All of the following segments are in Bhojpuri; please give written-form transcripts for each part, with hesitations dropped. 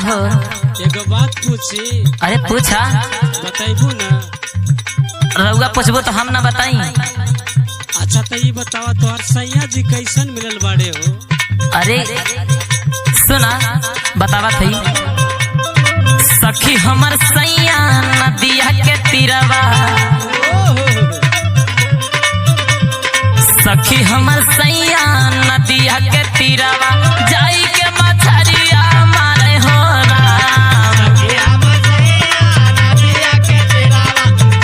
हो? एगो बात पूछी। अरे पूछा। बताइबू ना? रउआ पूछबो तो हम ना बताई। अच्छा तो ये बतावा तोहर सैया जी कैसन मिलल बाड़े हो? अरे सुना बतावा थी। सखी हमर सैया नदिया के तीरवा, सखी हमर सैया नदिया के तीरवा, जाई के मछरिया मारे हो राम। सखी हमर सैया नदिया के तीरवा,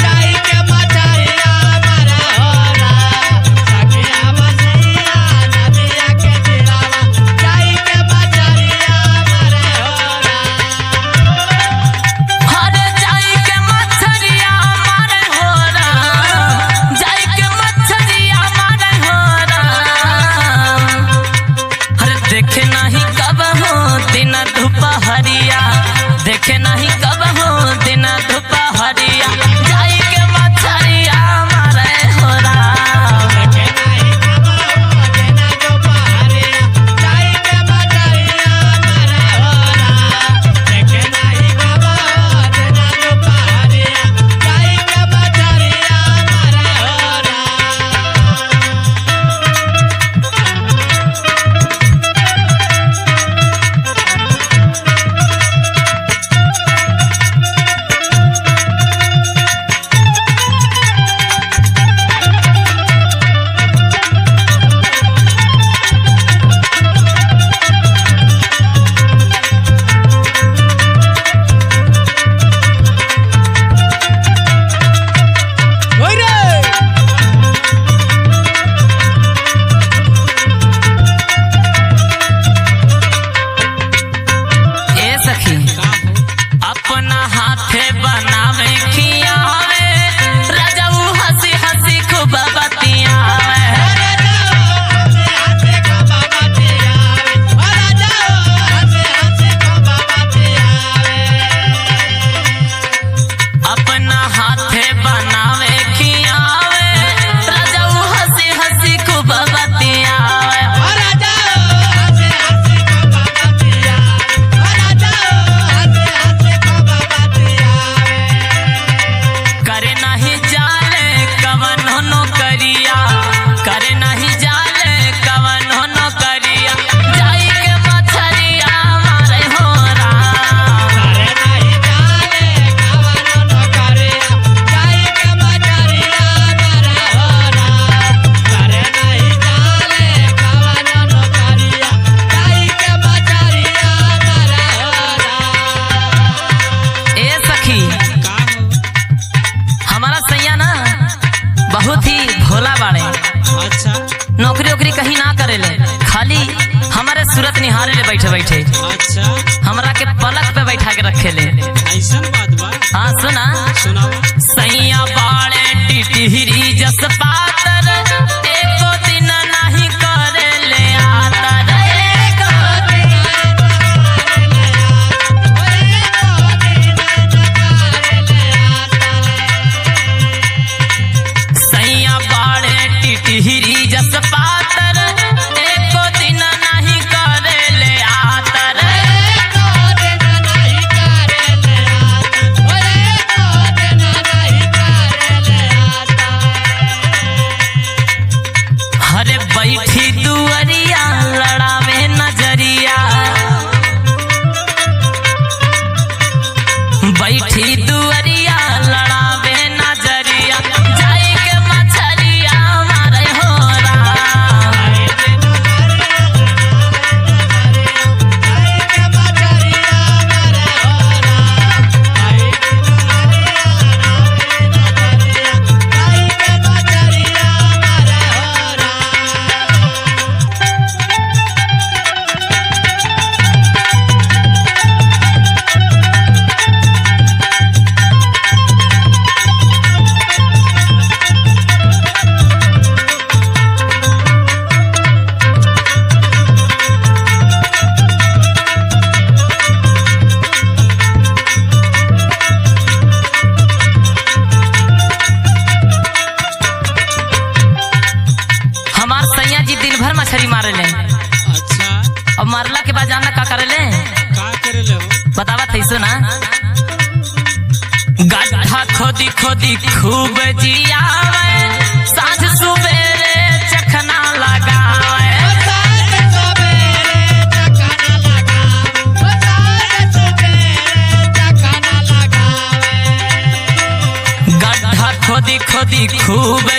जाई के मछरिया मारे हो राम। सखी हमर सैया नदिया के तीरवा, जाई के मछरिया मारे हो राम। हरे जाई के मछरिया मारे हो राम, जाई के मछरिया मारे हो राम। हरे देखे नहीं कब हो दिन दोपहरिया, देखे नहीं कब हो दिन दोपहरिया, जाई के मछरिया मारे हो राम। देखे नहीं कब हो दिन दोपहरिया, जाई के मछरिया मारे हो राम। देखे नहीं कब हो दिन दोपहरिया, जाई के मछरिया मारे हो ए सखी अपना हाथे बनावे खियावे, राजाऊ हंसी हंसी खूब बतियावे। अपना हाथे बनावे खियावे, राजाऊ हंसी हंसी खूब बतियावे। करे नहीं जाले कवन हो करिया, करे नहीं जाले कवन हो करिया, जाई के मछरिया मारे हो राम। ए सखी हमारा सैया ना बहुत ही भोला बाड़े, अच्छा नौकरी वोकरी कहीं ना करेले, खाली हमारे सूरत निहारे ले बैठे बैठे अच्छा हमरा के पलक पे बैठा के रखे ले। ऐसन बात बा। हाँ सुना। सुनाओ। सैया बाड़े टिटहिरी जस पातर, एको दिन नहीं करे ले आतर। सैया बाड़े टिटहिरी जस पातर, एको दिन नहीं करे ले आतर। हरे बैठी दुअरिया लड़ावे नजरिया, बैठी दुअरिया लड़ावे नजरिया, जाई के मछरिया मारे हो राम। दिन भर मछली मारे ले। अच्छा अब मारला के बाद जानना का करे ले? का करे ले हो? बतावत है सुना। गड्ढा खोदी खोदी खूब जियावे, साँझ सुबेरे चखना लगावे। गड्ढा खोदी खोदी खूब